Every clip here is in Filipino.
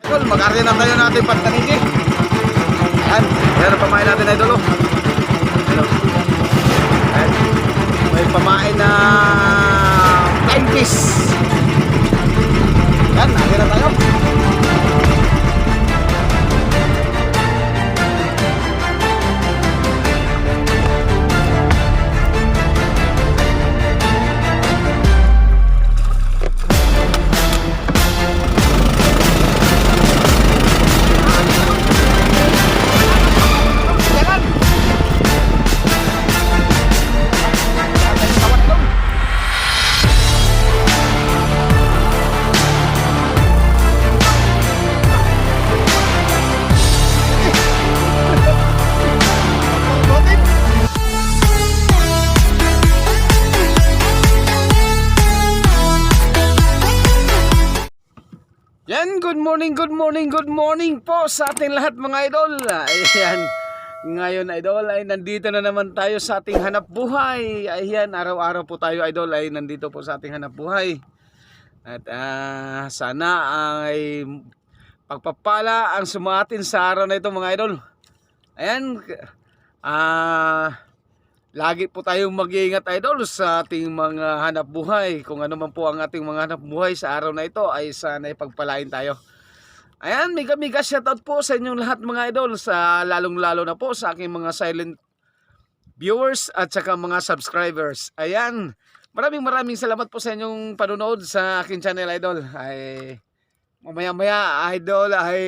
Idol, mag-arya na tayo natin pantanigi. Ayan, ayan ang pamain natin idol. Ayan, may pamain na 9 piece. Ayan, arya na tayo. Yan, good morning po sa ating lahat mga idol. Ayan, ngayon idol ay nandito na naman tayo sa ating hanap buhay. Ayan, araw-araw po tayo idol ay nandito po sa ating hanap buhay. At sana ay pagpapala ang sumatin sa araw na ito mga idol. Ayan, lagi po tayong mag-iingat idol sa ating mga hanap buhay. Kung ano man po ang ating mga hanap buhay sa araw na ito ay sana ipagpalain tayo. Ayan, mega shoutout po sa inyong lahat mga idol, sa lalong-lalo na po sa aking mga silent viewers at saka mga subscribers. Ayan, maraming salamat po sa inyong panunood sa aking channel idol. Ay mamaya idol ay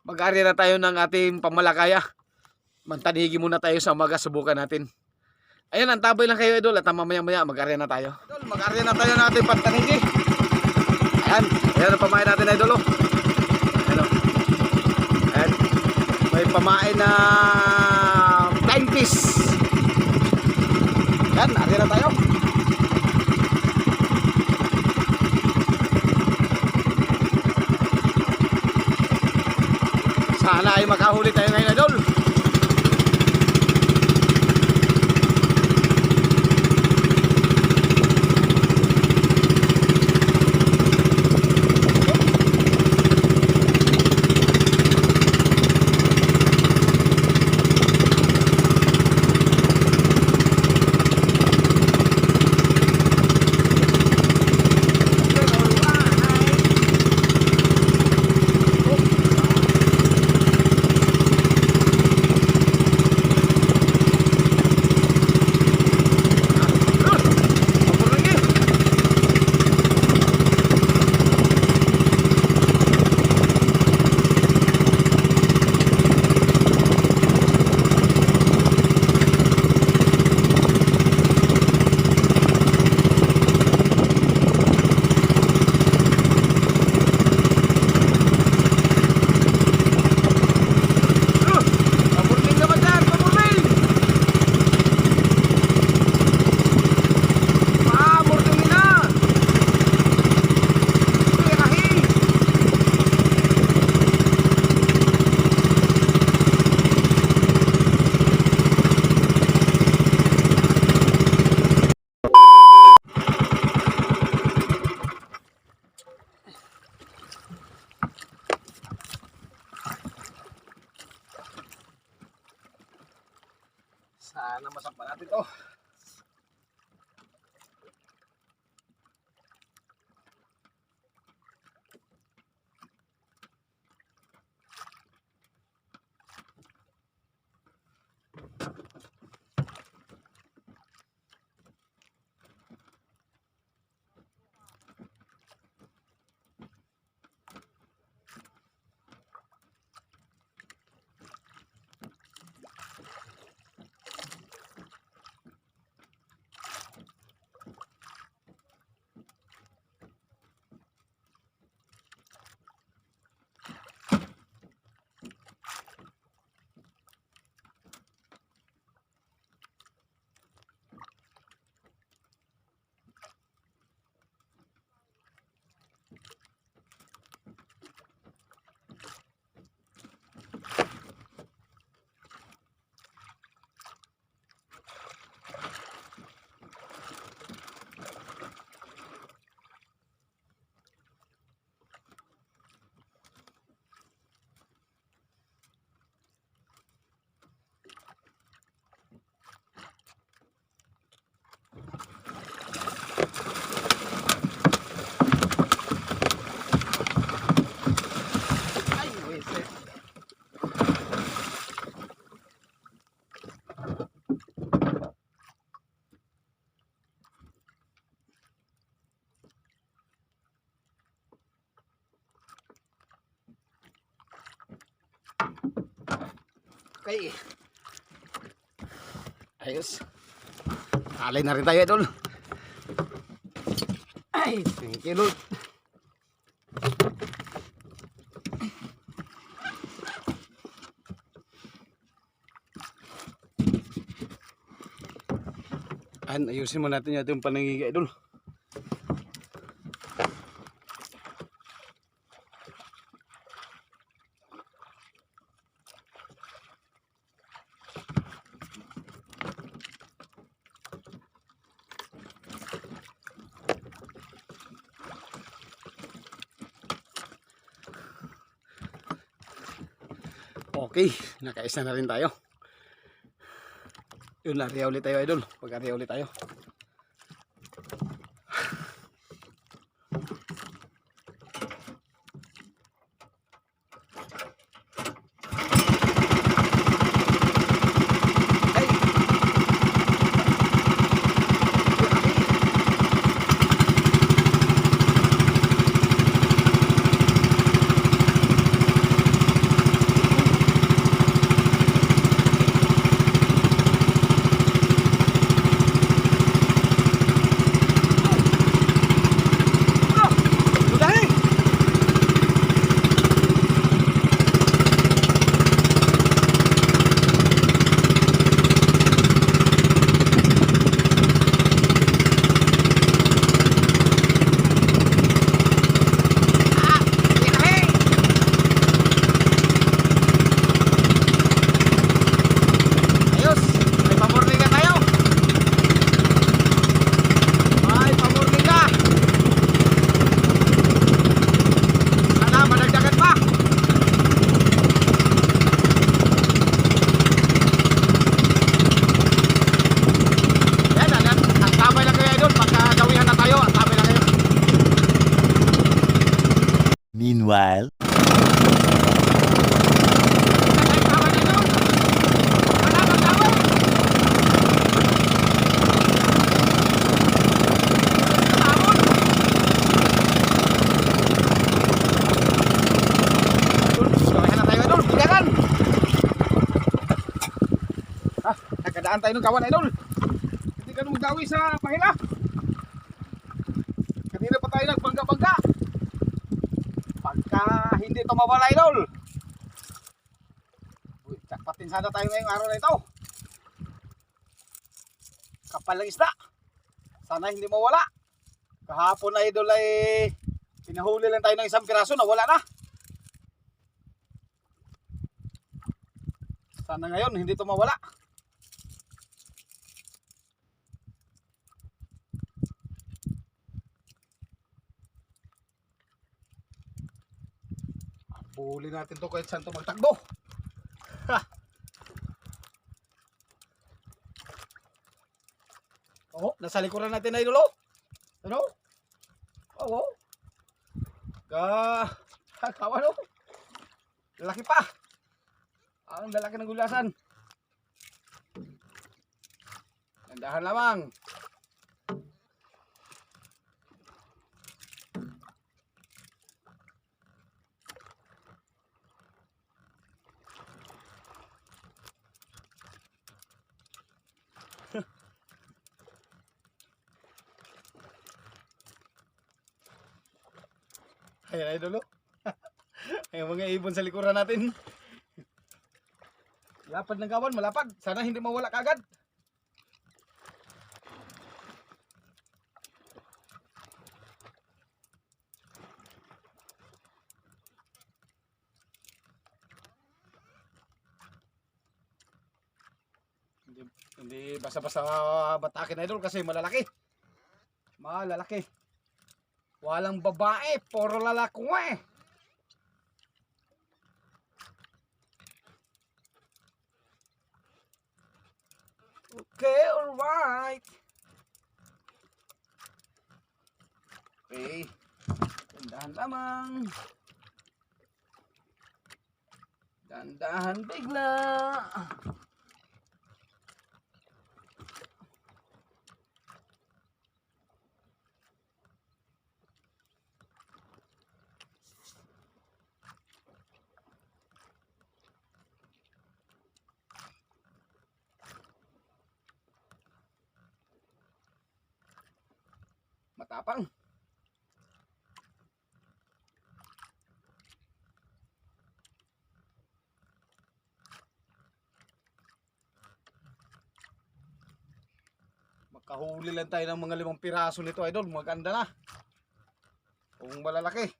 mag-ari na tayo ng ating pamalakaya. Mantanigi muna tayo sa umaga, subukan natin. Ayan, antabay lang kayo idol at mamaya mag-ari na tayo. Idol, mag-ari na tayo natin pantanigi. Ayan, ayan ang pamain natin idol. Ayan, may pamain na 9 piece. Ayan, ari na tayo. Sana ay makahuli tayo ngayon idol. Sana masakpan natin to. Okay. Ayos. Alay na rin tayo, idol. Ay, thank you, Lord. Ayusin mo natin yung panangiga, idol. Okay, nakaisa na rin tayo. Yun, area ulit tayo, idol. Pag-area ulit tayo. Meanwhile, Nakadaan tayo ng kawan, idol. Hindi ka magdawi sa pahila. Kanina pa tayo nagbangga-bangga. Pagka hindi ito mawala, idol. Jackpotin sana tayo ngayong araw na ito. Kapal ng isda. Sana hindi mawala. Kahapon na, idol, ay pinahuli lang tayo ng isang piraso na wala na. Sana ngayon hindi ito mawala. Huli natin to kahit saan to magtakbo. Ha! Oh, nasa likuran natin na, idol. Ano? Oo. Kawan, oh. Lalaki pa. Ang lalaki ng gulasan. Gandahan lamang. Ayan, idol. Ay, mga ibon sa likuran natin. Lapad ng kawan, malapad. Sana hindi mawala kagad. Hindi basta-basta batakin, idol, kasi malalaki. Malalaki. Walang babae, puro lalaki eh. Okay, alright. Okay. Dandahan lamang. Dandahan bigla. Matapang. Makahuli lang tayo ng mga 5 piraso nito, idol. Maganda na. Kung malalaki.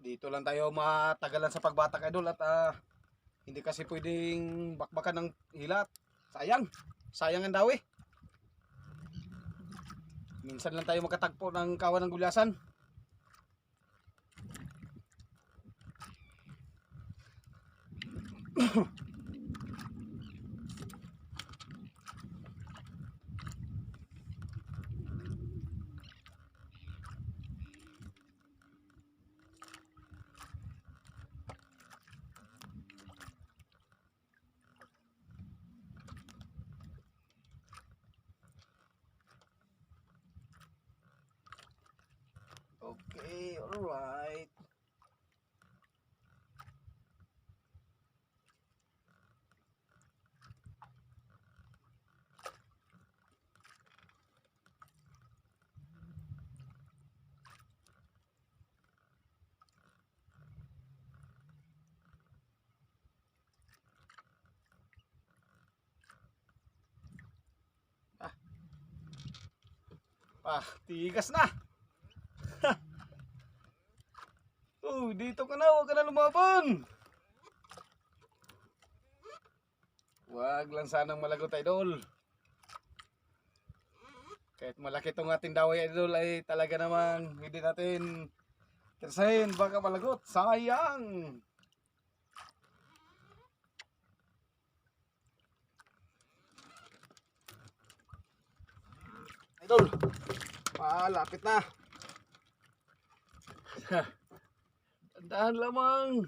Dito lang tayo matagalan sa pagbatak, idol, at hindi kasi pwedeng bakbakan ng hilat. Sayang. Sayang ang dawi. Minsan lang tayo makatagpo ng kawan ng gulyasan. Okay, alright. Tigas na. Oh, dito ka na, huwag ka na lumaban. Huwag lang sanang malagot, idol. Kahit malaki itong ating daway, idol, ay talaga namang hindi natin tersahin, baka malagot. Sayang. Idol, malapit na. Dahan lamang.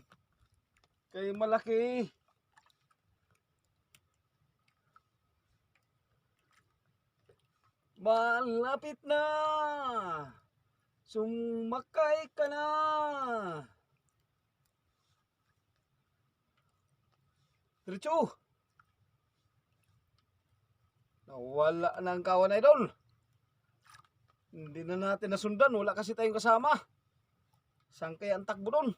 Kay malaki. Malapit na. Sumakay ka na. Diretso. Nawala na ang kawan, idol. Hindi na natin nasundan. Wala kasi tayong kasama. Saan kaya ang takbo doon?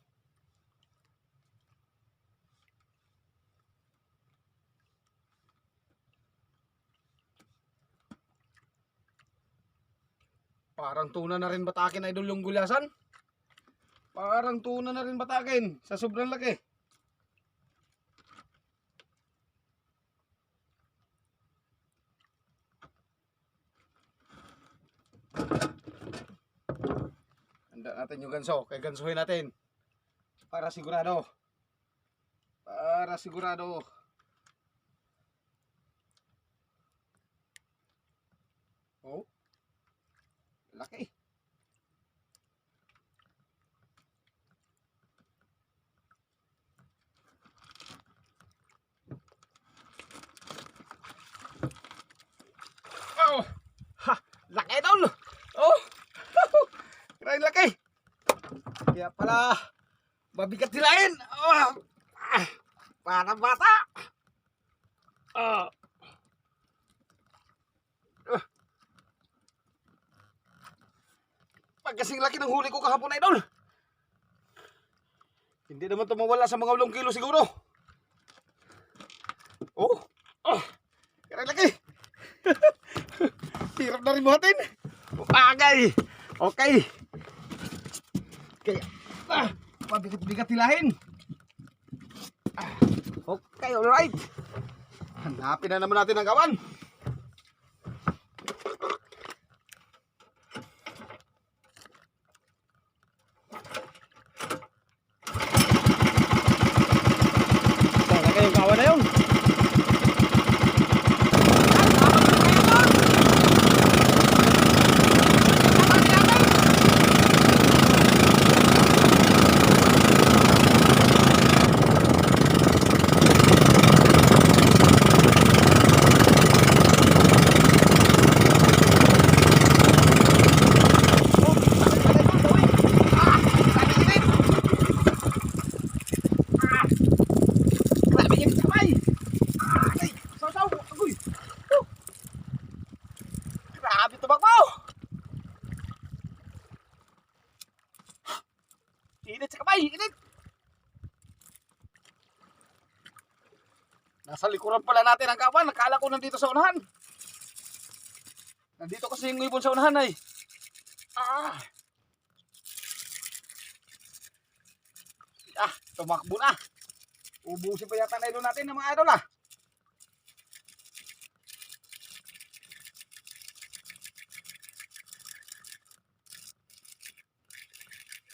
Parang tuna na rin batakin, idol, yung gulyasan. Parang tuna na rin batakin sa sobrang laki. Handa natin yung ganso. Kaya gansuhin natin. Para sigurado. Para sigurado. Oh. Laki. Oh. Ha, laki, idol. Oh. Kirain laki. Kaya pala mabigat hilain. Oh. Para bata. Oh. Pagkasing laki ng huli ko kahapon, idol. Hindi naman ito mawala sa mga 8 kilo siguro. Oh. Oh. Kirain laki. Hirap na rin buhatin. Bagay. Okay. Kaya, pabigat-bigat hilahin. Okay, alright. Hanapin na naman natin ang kawan. Sana kayong kawan na yun. Grabe tumakbo! Init sa kamay! Init! Nasa likuran pala natin ang kawan. Nakala ko nandito sa unahan. Nandito kasi yung ibon sa unahan ay. Tumakbo na. Ubusin pa yata na ilo natin ng mga idol ah.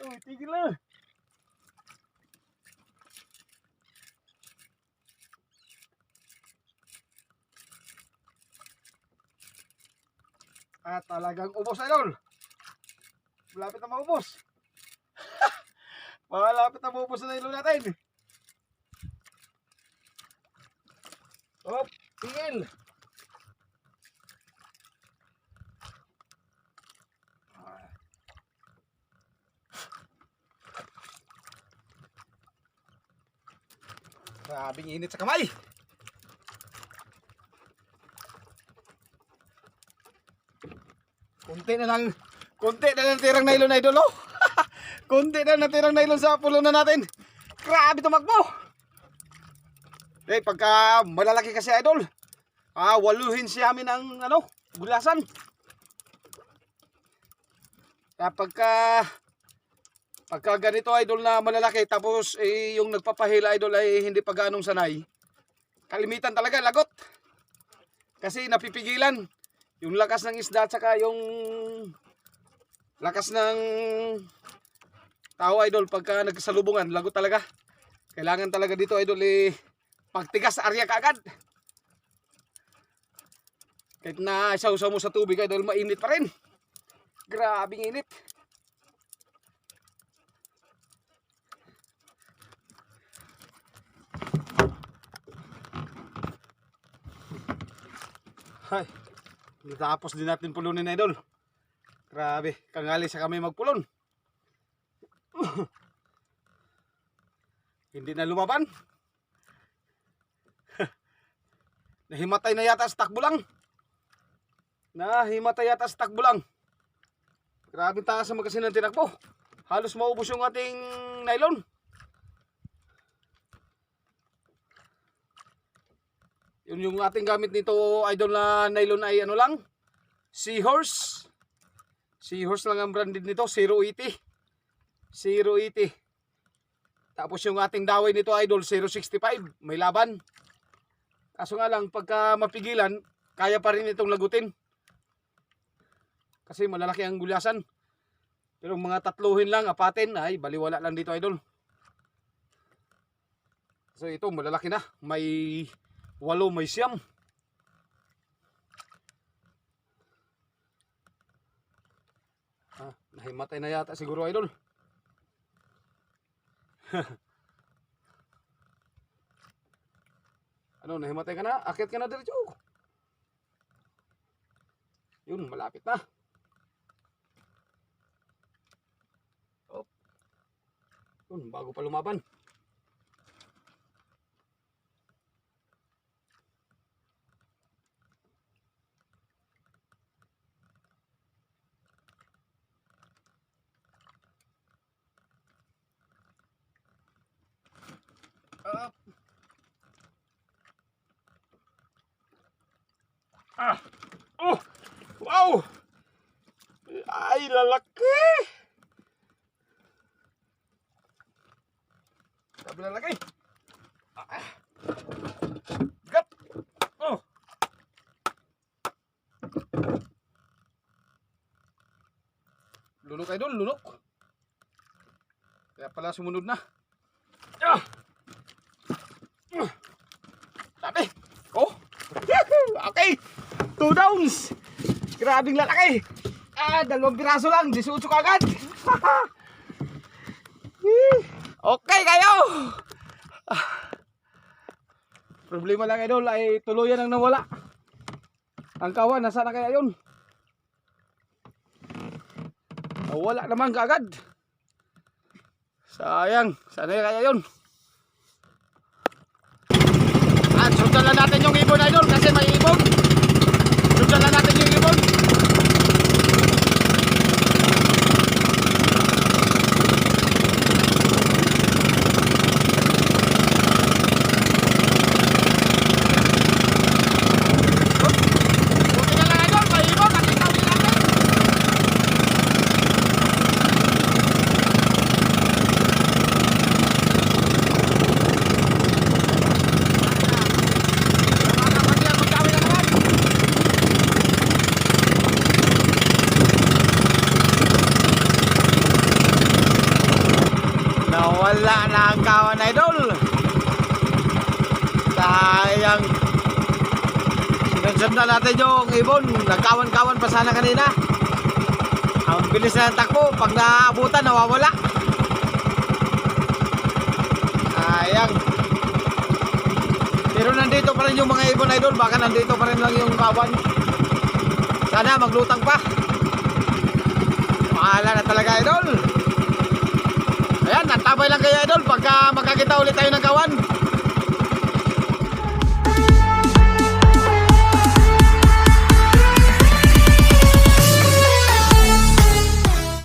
Uy, tigil na. Talagang ubos idol. Malapit na maubos. Malapit na maubos na ilo natin. Hop, tigil. Grabing init sa kamay. Kunti na lang tirang nylon idol oh. Kunti na natirang nylon sa pulo na natin. Grabe tumakbo. Pagka malalaki kasi idol, waluhin siya amin ng gulasan. Kaya pagka ganito idol na malalaki tapos yung nagpapahila idol ay hindi pa ganong sanay, kalimitan talaga lagot. Kasi napipigilan yung lakas ng isda at saka yung lakas ng tao idol pagka nagsalubungan, lagot talaga. Kailangan talaga dito idol pagtigas sa area kaagad. Kahit na isaw-saw mo sa tubig idol, mainit pa rin. Grabing init. Hay, tapos din natin pulunin idol. Grabe, kangali sa kami magpulon. Hindi na lumaban. Nahimatay na yata sa takbo lang. Nahimatay yata sa takbo lang. Grabe taas naman kasi ng tinakbo. Halos maubos yung ating nylon. Yun yung ating gamit nito idol na nylon ay ano lang, Seahorse. Seahorse lang ang branded nito, 080. 080. Tapos yung ating daway nito idol 065, may laban. Kaso nga lang pagka mapigilan, kaya pa rin itong lagutin. Kasi malalaki ang gulasan. Pero mga tatluhin lang, apatin, ay baliwala lang dito idol. So ito malalaki na, may 8, may 9. Nahimatay na yata siguro idol. Ano, nahimatay ka na? Akit ka na diretso. Yun, malapit na. Oh. Yun, bago pa lumaban. Oh! Wow! Ay, lalaki! Sabi lalaki! Gat! Oh! Lunok idol, lunok! Kaya pala sumunod na. Sabi! Oh! Okay! 2 downs! Grabing lalaki! 2 piraso lang, 18 kagad! Okay kayo! Problema lang idol ay tuluyan ang nawala. Ang kawan, nasa na kaya yun? Nawala naman kagad. Sayang, sana kaya yun? Sundan lang natin yung ibon idol kasi may ibon. Sundan lang natin yung ibon. ang kawan idol. Sayang. Sinunod na natin yung ibon. Nagkawan-kawan pa sana kanina. Ang bilis na ng takbo. Pag naabutan, nawawala. Sayang. Pero nandito pa rin yung mga ibon idol. Baka nandito pa rin lang yung kawan. Sana maglutang pa. Mahala na talaga idol. Ayan, natabay lang kayo idol. Pagka magkakita ulit tayo ng kawan.